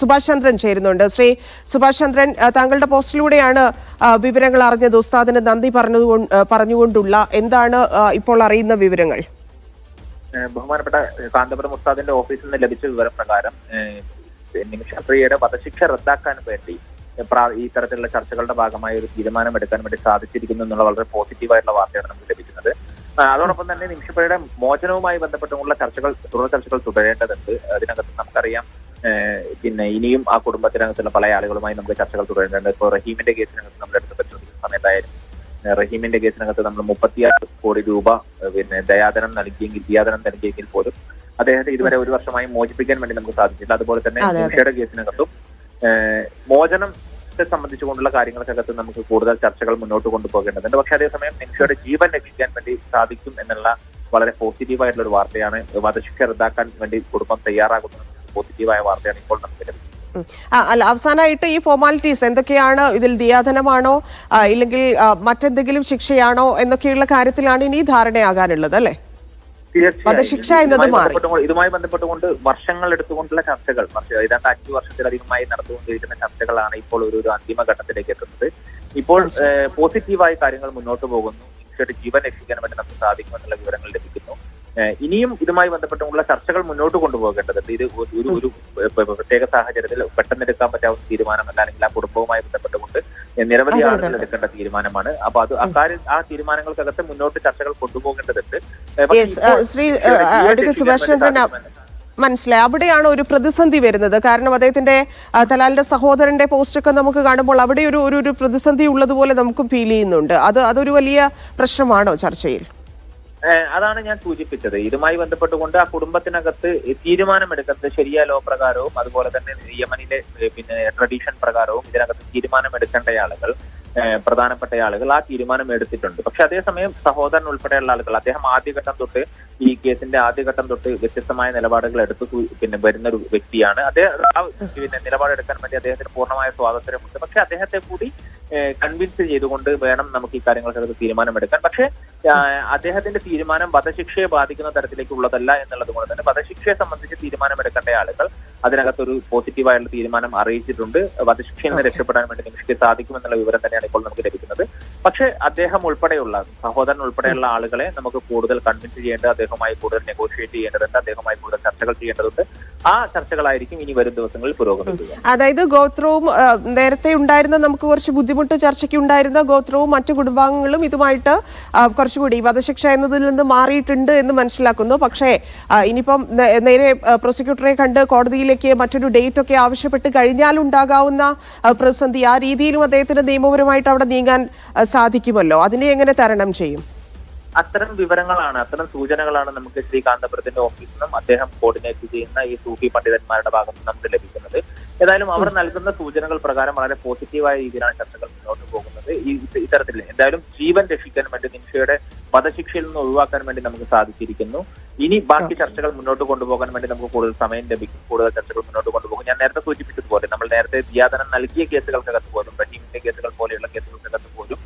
സുഭാഷ് ചന്ദ്രൻ ചേരുന്നുണ്ട്. ശ്രീ സുഭാഷ് ചന്ദ്രൻ, താങ്കളുടെ പോസ്റ്റിലൂടെയാണ് വിവരങ്ങൾ അറിഞ്ഞത്. ഉസ്താദിന് നന്ദി പറഞ്ഞുകൊണ്ടുള്ള എന്താണ് ഇപ്പോൾ അറിയുന്ന വിവരങ്ങൾ? ബഹുമാനപ്പെട്ട കാന്തപുരം ഉസ്താദിന്റെ ഓഫീസിൽ നിന്ന് ലഭിച്ച വിവരപ്രകാരം നിമിഷപ്രിയയുടെ വധശിക്ഷ റദ്ദാക്കാൻ വേണ്ടി ഈ തരത്തിലുള്ള ചർച്ചകളുടെ ഭാഗമായി ഒരു തീരുമാനം എടുക്കാൻ വേണ്ടി സാധിച്ചിരിക്കുന്നു എന്നുള്ള വളരെ പോസിറ്റീവായിട്ടുള്ള വാർത്തയാണ് നമുക്ക് ലഭിക്കുന്നത്. അതോടൊപ്പം തന്നെ നിമിഷപ്രിയയുടെ മോചനവുമായി ബന്ധപ്പെട്ടുള്ള തുടർ ചർച്ചകൾ തുടരേണ്ടതുണ്ട്. അതിനകത്ത് നമുക്കറിയാം പിന്നെ ഇനിയും ആ കുടുംബത്തിനകത്തുള്ള പല ആളുകളുമായി നമുക്ക് ചർച്ചകൾ തുടരേണ്ടതുണ്ട്. ഇപ്പോൾ റഹീമിന്റെ കേസിനകത്ത് നമ്മൾ എടുത്ത് പരിശോധിക്കുന്ന സമയത്തായാലും റഹീമിന്റെ കേസിനകത്ത് നമ്മൾ 36 കോടി രൂപ പിന്നെ ദയാധനം നൽകിയെങ്കിൽ പോലും അദ്ദേഹത്തെ ഇതുവരെ 1 വർഷമായി മോചിപ്പിക്കാൻ വേണ്ടി നമുക്ക് സാധിച്ചില്ല. അതുപോലെ തന്നെ നിമിഷയുടെ കേസിനകത്തും മോചനത്തെ സംബന്ധിച്ചുകൊണ്ടുള്ള കാര്യങ്ങൾക്കകത്ത് നമുക്ക് കൂടുതൽ ചർച്ചകൾ മുന്നോട്ട് കൊണ്ടുപോകേണ്ടതുണ്ട്. പക്ഷെ അതേസമയം നിമിഷയുടെ ജീവൻ രക്ഷിക്കാൻ വേണ്ടി സാധിക്കും എന്നുള്ള വളരെ പോസിറ്റീവായിട്ടുള്ള ഒരു വാർത്തയാണ്. വധശിക്ഷ റദ്ദാക്കാൻ വേണ്ടി കുടുംബം തയ്യാറാകുന്നത് പോസിറ്റീവായ വാർത്തയാണ് ഇപ്പോൾ നമുക്ക് ലഭിക്കുന്നത്. അല്ല, അവസാനമായിട്ട് ഈ ഫോർമാലിറ്റീസ് എന്തൊക്കെയാണ്? ഇതിൽ ദിയാധനമാണോ ഇല്ലെങ്കിൽ മറ്റെന്തെങ്കിലും ശിക്ഷയാണോ എന്നൊക്കെയുള്ള കാര്യത്തിലാണ് ഇനി ധാരണയാകാനുള്ളത്, അല്ലേ? വധശിക്ഷ എന്നത് മാറി. ഇതുമായി ബന്ധപ്പെട്ടുകൊണ്ട് വർഷങ്ങൾ എടുത്തുകൊണ്ടുള്ള ചർച്ചകൾ, ഏതാണ്ട് 5 വർഷത്തിലധികമായി നടത്തുകൊണ്ടിരിക്കുന്ന ചർച്ചകളാണ് ഇപ്പോൾ ഒരു അന്തിമഘട്ടത്തിലേക്ക് എത്തുന്നത്. ഇപ്പോൾ പോസിറ്റീവായ കാര്യങ്ങൾ മുന്നോട്ട് പോകുന്നു. നിമിഷയുടെ ജീവൻ രക്ഷിക്കാൻ വേണ്ടി നമുക്ക് സാധിക്കുമെന്നുള്ള വിവരങ്ങൾ ലഭിക്കുന്നു. ഇനിയും ഇതുമായി ബന്ധപ്പെട്ടുള്ള ചർച്ചകൾ മുന്നോട്ട് കൊണ്ടുപോകേണ്ടതുണ്ട്. ഇത് ഒരു പ്രത്യേക സാഹചര്യത്തിൽ പെട്ടെന്നെടുക്കാൻ പറ്റാവുന്ന തീരുമാനമല്ല, അല്ലെങ്കിൽ ആ കുടുംബവുമായി ബന്ധപ്പെട്ടുകൊണ്ട് നിരവധി ആളുകൾ എടുക്കേണ്ട തീരുമാനമാണ്. അപ്പൊ ആ തീരുമാനങ്ങൾക്കകത്ത് മുന്നോട്ട് ചർച്ചകൾ കൊണ്ടുപോകേണ്ടതുണ്ട്. ശ്രീ സുഭാഷ് ചന്ദ്രൻ, മനസ്സിലായി. അവിടെയാണ് ഒരു പ്രതിസന്ധി വരുന്നത്. കാരണം അദ്ദേഹത്തിന്റെ തലാലിന്റെ സഹോദരന്റെ പോസ്റ്റൊക്കെ നമുക്ക് കാണുമ്പോൾ അവിടെ ഒരു പ്രതിസന്ധി ഉള്ളതുപോലെ നമുക്കും ഫീൽ ചെയ്യുന്നുണ്ട്. അതൊരു വലിയ പ്രശ്നമാണോ ചർച്ചയിൽ? അതാണ് ഞാൻ സൂചിപ്പിച്ചത്. ഇതുമായി ബന്ധപ്പെട്ടുകൊണ്ട് ആ കുടുംബത്തിനകത്ത് തീരുമാനമെടുക്കുന്നത് ശരിയ ലോ പ്രകാരവും അതുപോലെ തന്നെ യമനിലെ പിന്നെ ട്രഡീഷൻ പ്രകാരവും ഇതിനകത്ത് തീരുമാനമെടുക്കേണ്ട ആളുകൾ, പ്രധാനപ്പെട്ട ആളുകൾ ആ തീരുമാനം എടുത്തിട്ടുണ്ട്. പക്ഷെ അതേസമയം സഹോദരൻ ഉൾപ്പെടെയുള്ള ആളുകൾ, അദ്ദേഹം ഈ കേസിന്റെ ആദ്യഘട്ടം തൊട്ട് വ്യത്യസ്തമായ നിലപാടുകൾ എടുത്തു പിന്നെ വരുന്നൊരു വ്യക്തിയാണ്. പിന്നെ നിലപാടെടുക്കാൻ വേണ്ടി അദ്ദേഹത്തിന് പൂർണ്ണമായ സ്വാതന്ത്ര്യമുണ്ട്. പക്ഷെ അദ്ദേഹത്തെ കൂടി കൺവിൻസ് ചെയ്തുകൊണ്ട് വേണം നമുക്ക് ഈ കാര്യങ്ങൾക്കകത്ത് തീരുമാനമെടുക്കാൻ. പക്ഷെ അദ്ദേഹത്തിന്റെ തീരുമാനം വധശിക്ഷയെ ബാധിക്കുന്ന തരത്തിലേക്കുള്ളതല്ല എന്നുള്ളത് കൊണ്ട് തന്നെ വധശിക്ഷയെ സംബന്ധിച്ച് തീരുമാനമെടുക്കേണ്ട ആളുകൾ അതിനകത്തൊരു പോസിറ്റീവായുള്ള തീരുമാനം അറിയിച്ചിട്ടുണ്ട്. വധശിക്ഷയിൽ നിന്ന് രക്ഷപ്പെടാൻ വേണ്ടി നിമിഷയ്ക്ക് സാധിക്കുമെന്നുള്ള വിവരം തന്നെയാണ് ഇപ്പോൾ നമുക്ക് ലഭിക്കുന്നത്. പക്ഷെ അദ്ദേഹം ഉൾപ്പെടെയുള്ള സഹോദരൻ ഉൾപ്പെടെയുള്ള ആളുകളെ നമുക്ക് കൂടുതൽ കൺവിൻസ് ചെയ്യേണ്ടത്, അദ്ദേഹവുമായി കൂടുതൽ നെഗോഷിയേറ്റ് ചെയ്യേണ്ടതുണ്ട്, അദ്ദേഹവുമായി കൂടുതൽ ചർച്ചകൾ ചെയ്യേണ്ടതുണ്ട്. ആ ചർച്ചകളായിരിക്കും ഇനി വരും ദിവസങ്ങളിൽ പുരോഗമിക്കുക. അതായത് ഗോത്രവും നേരത്തെ ഉണ്ടായിരുന്ന നമുക്ക് കുറച്ച് ബുദ്ധിമുട്ട് ചർച്ചയ്ക്ക് ഉണ്ടായിരുന്ന ഗോത്രവും മറ്റു കുടുംബാംഗങ്ങളും ഇതുമായിട്ട് കുറച്ചുകൂടി വധശിക്ഷ എന്നതിൽ നിന്ന് മാറിയിട്ടുണ്ട് എന്ന് മനസ്സിലാക്കുന്നു. പക്ഷേ ഇനിയിപ്പം നേരെ പ്രോസിക്യൂട്ടറെ കണ്ട് കോടതിയിലേക്ക് മറ്റൊരു ഡേറ്റ് ഒക്കെ ആവശ്യപ്പെട്ട് കഴിഞ്ഞാലുണ്ടാകാവുന്ന പ്രതിസന്ധി, ആ രീതിയിലും അദ്ദേഹത്തിന് നിയമപരമായിട്ട് അവിടെ നീങ്ങാൻ സാധിക്കുമല്ലോ. അതിനെ എങ്ങനെ തരണം ചെയ്യും? അത്തരം വിവരങ്ങളാണ്, അത്തരം സൂചനകളാണ് നമുക്ക് ശ്രീ കാന്തപുരത്തിന്റെ ഓഫീസിൽ നിന്നും അദ്ദേഹം കോർഡിനേറ്റ് ചെയ്യുന്ന ഈ സൂഫി പണ്ഡിതന്മാരുടെ ഭാഗത്ത് നമുക്ക് ലഭിക്കുന്നത്. ഏതായാലും അവർ നൽകുന്ന സൂചനകൾ പ്രകാരം വളരെ പോസിറ്റീവായ രീതിയിലാണ് ചർച്ചകൾ മുന്നോട്ട് പോകുന്നത്. ഇത്തരത്തിൽ എന്തായാലും ജീവൻ രക്ഷിക്കാൻ വേണ്ടി നിമിഷയുടെ വധശിക്ഷയിൽ നിന്ന് ഒഴിവാക്കാൻ വേണ്ടി നമുക്ക് സാധിച്ചിരിക്കുന്നു. ഇനി ബാക്കി ചർച്ചകൾ മുന്നോട്ട് കൊണ്ടുപോകാൻ വേണ്ടി നമുക്ക് കൂടുതൽ സമയം ലഭിക്കും. കൂടുതൽ ചർച്ചകൾ മുന്നോട്ട് കൊണ്ടുപോകും. ഞാൻ നേരത്തെ സൂചിപ്പിച്ചതുപോലെ നമ്മൾ നേരത്തെ ദിയാധനം നൽകിയ കേസുകൾക്കകത്ത് പോലും, റഹീമിന്റെ കേസുകൾ പോലെയുള്ള കേസുകൾക്കകത്ത് പോലും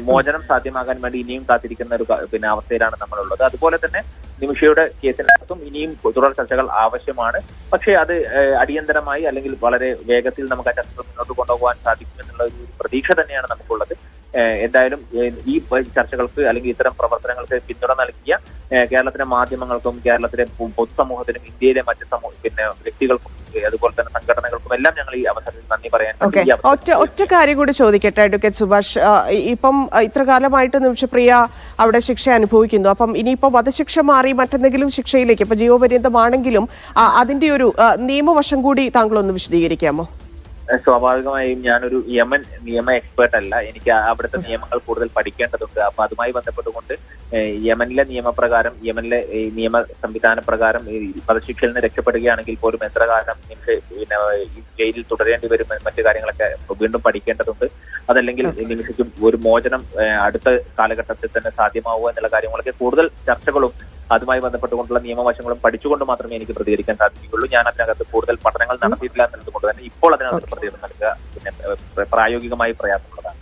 മോചനം സാധ്യമാകാൻ വേണ്ടി ഇനിയും കാത്തിരിക്കുന്ന ഒരു പിന്നെ അവസ്ഥയിലാണ് നമ്മളുള്ളത്. അതുപോലെ തന്നെ നിമിഷയുടെ കേസിനകത്തും ഇനിയും തുടർ ചർച്ചകൾ ആവശ്യമാണ്. പക്ഷേ അത് അടിയന്തരമായി അല്ലെങ്കിൽ വളരെ വേഗത്തിൽ നമുക്ക് ആ ചർച്ചകൾ മുന്നോട്ട് കൊണ്ടുപോകാൻ സാധിക്കും എന്നുള്ള ഒരു പ്രതീക്ഷ തന്നെയാണ് നമുക്കുള്ളത്. എന്തായാലും ഈ ചർച്ചകൾക്ക് അല്ലെങ്കിൽ ഇത്തരം പ്രവർത്തനങ്ങൾക്ക് പിന്തുണ നൽകിയ കേരളത്തിലെ മാധ്യമങ്ങൾക്കും കേരളത്തിലെ പൊതുസമൂഹത്തിനും ഇന്ത്യയിലെ മറ്റ് പിന്നെ വ്യക്തികൾക്കും അതുപോലെ തന്നെ സംഘടനകൾക്കും എല്ലാം ഞങ്ങൾ ഈ അവസരത്തിൽ നന്ദി പറയാൻ. ഒറ്റ കാര്യം കൂടി ചോദിക്കട്ടെ അഡ്വക്കേറ്റ് സുഭാഷ്, ഇപ്പം ഇത്ര കാലമായിട്ട് നിമിഷപ്രിയ അവിടെ ശിക്ഷ അനുഭവിക്കുന്നു. അപ്പം ഇനിയിപ്പോ വധശിക്ഷ മാറി മറ്റെന്തെങ്കിലും ശിക്ഷയിലേക്ക്, ഇപ്പൊ ജീവപര്യന്തമാണെങ്കിലും അതിന്റെ ഒരു നിയമവശം കൂടി താങ്കളൊന്ന് വിശദീകരിക്കാമോ? സ്വാഭാവികമായും ഞാനൊരു നിയമ എക്സ്പേർട്ട് അല്ല. എനിക്ക് അവിടുത്തെ നിയമങ്ങൾ കൂടുതൽ പഠിക്കേണ്ടതുണ്ട്. അപ്പൊ അതുമായി ബന്ധപ്പെട്ടുകൊണ്ട് യമനിലെ നിയമപ്രകാരം, യമനിലെ നിയമ സംവിധാന പ്രകാരം വധശിക്ഷയിൽ നിന്ന് രക്ഷപ്പെടുകയാണെങ്കിൽ പോലും എത്ര കാലം പിന്നെ ജയിലിൽ തുടരേണ്ടി വരും, മറ്റു കാര്യങ്ങളൊക്കെ വീണ്ടും പഠിക്കേണ്ടതുണ്ട്. അതല്ലെങ്കിൽ നിമിഷയ്ക്ക് ഒരു മോചനം അടുത്ത കാലഘട്ടത്തിൽ തന്നെ സാധ്യമാവുക എന്നുള്ള കാര്യങ്ങളൊക്കെ കൂടുതൽ ചർച്ചകളും അതുമായി ബന്ധപ്പെട്ടുകൊണ്ടുള്ള നിയമവശങ്ങളും പഠിച്ചുകൊണ്ട് മാത്രമേ എനിക്ക് പ്രതികരിക്കാൻ സാധിക്കുകയുള്ളൂ. ഞാൻ അതിനകത്ത് കൂടുതൽ പഠനങ്ങൾ നടത്തിയിട്ടില്ല എന്നതുകൊണ്ട് തന്നെ ഇപ്പോൾ അതിനകത്ത് പ്രതികരണം നൽകുക പിന്നെ പ്രായോഗികമായി പ്രയാസമുള്ളതാണ്.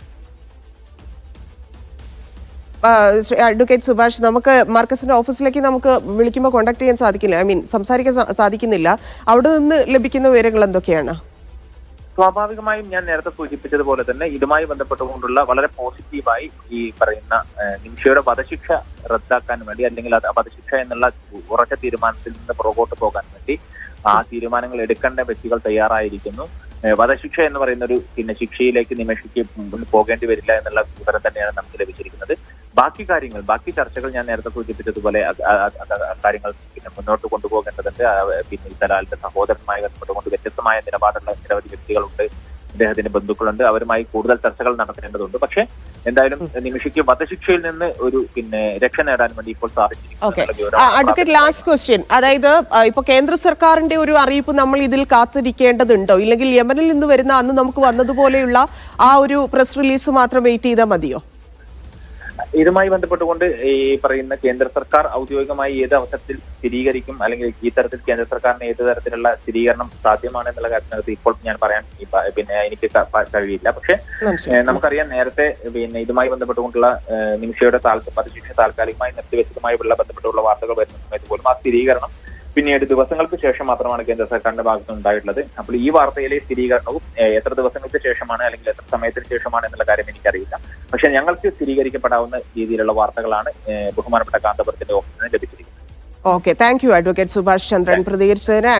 അഡ്വക്കേറ്റ് സുഭാഷ്, നമുക്ക് മാർക്കസിന്റെ ഓഫീസിലേക്ക് നമുക്ക് വിളിക്കുമ്പോൾ കോൺടാക്ട് ചെയ്യാൻ സാധിക്കില്ല, സംസാരിക്കാൻ സാധിക്കുന്നില്ല. അവിടെ നിന്ന് ലഭിക്കുന്ന വിവരങ്ങൾ എന്തൊക്കെയാണ്? സ്വാഭാവികമായും ഞാൻ നേരത്തെ സൂചിപ്പിച്ചതുപോലെ തന്നെ ഇതുമായി ബന്ധപ്പെട്ടുകൊണ്ടുള്ള വളരെ പോസിറ്റീവായി ഈ പറയുന്ന നിമിഷയുടെ വധശിക്ഷ റദ്ദാക്കാൻ വേണ്ടി, അല്ലെങ്കിൽ അത് വധശിക്ഷ എന്നുള്ള ഉറച്ച തീരുമാനത്തിൽ നിന്ന് പുറകോട്ട് പോകാൻ വേണ്ടി ആ തീരുമാനങ്ങൾ എടുക്കേണ്ട വ്യക്തികൾ തയ്യാറായിരിക്കുന്നു. വധശിക്ഷ എന്ന് പറയുന്ന ഒരു ശിക്ഷയിലേക്ക് നിമിഷയ്ക്ക് പോകേണ്ടി വരില്ല എന്നുള്ള വിവരം തന്നെയാണ് നമുക്ക് ലഭിച്ചിരിക്കുന്നത്. ബാക്കി ചർച്ചകൾ ഞാൻ നേരത്തെ സൂചിപ്പിച്ചതുപോലെ കാര്യങ്ങൾ മുന്നോട്ട് കൊണ്ടുപോകേണ്ടതുണ്ട്. ദലാലിന്റെ സഹോദരനുമായി ബന്ധപ്പെട്ടുകൊണ്ട് വ്യത്യസ്തമായ നിലപാടുള്ള നിരവധി വ്യക്തികളുണ്ട്, അദ്ദേഹത്തിന്റെ ബന്ധുക്കളുണ്ട്, അവരുമായി കൂടുതൽ ചർച്ചകൾ നടത്തേണ്ടതുണ്ട്. പക്ഷേ എന്തായാലും നിമിഷയ്ക്ക് വധശിക്ഷയിൽ നിന്ന് ഒരു രക്ഷ നേടാൻ വേണ്ടി ഇപ്പോൾ സാധിച്ചിരിക്കുന്നു. അഡ്വക്കേറ്റ്, ലാസ്റ്റ് ക്വസ്റ്റ്യൻ, അതായത് ഇപ്പൊ കേന്ദ്ര സർക്കാരിന്റെ ഒരു അറിയിപ്പ് നമ്മൾ ഇതിൽ കാത്തിരിക്കേണ്ടതുണ്ടോ, ഇല്ലെങ്കിൽ യമനിൽ നിന്ന് വരുന്ന അന്ന് നമുക്ക് വന്നതുപോലെയുള്ള ആ ഒരു പ്രസ് റിലീസ് മാത്രം വെയിറ്റ് ചെയ്താൽ മതിയോ? ഇതുമായി ബന്ധപ്പെട്ടുകൊണ്ട് ഈ പറയുന്ന കേന്ദ്ര സർക്കാർ ഔദ്യോഗികമായി ഏത് അവസരത്തിൽ സ്ഥിരീകരിക്കും, അല്ലെങ്കിൽ ഈ തരത്തിൽ കേന്ദ്ര സർക്കാരിന് ഏത് തരത്തിലുള്ള സ്ഥിരീകരണം സാധ്യമാണ് എന്നുള്ള കാര്യത്തിനകത്ത് ഇപ്പോൾ ഞാൻ പറയാൻ എനിക്ക് കഴിയില്ല. പക്ഷെ നമുക്കറിയാം, നേരത്തെ ഇതുമായി ബന്ധപ്പെട്ടുകൊണ്ടുള്ള നിമിഷയുടെ വധശിക്ഷ താൽക്കാലികമായി നിർത്തിവെച്ചതുമായി ബന്ധപ്പെട്ടുള്ള വാർത്തകൾ വരുന്ന സമയത്ത് പോലും ആ സ്ഥിരീകരണം പിന്നീട് ദിവസങ്ങൾക്ക് ശേഷം മാത്രമാണ് കേന്ദ്ര സർക്കാരിന്റെ ഭാഗത്ത് ഉണ്ടായിട്ടുള്ളത്. അപ്പോൾ ഈ വാർത്തയിലെ സ്ഥിരീകരണവും എത്ര ദിവസങ്ങൾക്ക് ശേഷമാണ് അല്ലെങ്കിൽ എത്ര സമയത്തിന് ശേഷമാണ് എന്നുള്ള കാര്യം എനിക്കറിയില്ല. പക്ഷെ ഞങ്ങൾക്ക് സ്ഥിരീകരിക്കപ്പെടാവുന്ന രീതിയിലുള്ള വാർത്തകളാണ് ബഹുമാനപ്പെട്ട കാന്തപുരത്തിന്റെ ഓഫീസിന് ലഭിച്ചിരിക്കുന്നത്. Okay, thank you advocate Subhash Chandran പ്രതികരിച്ചതിന്.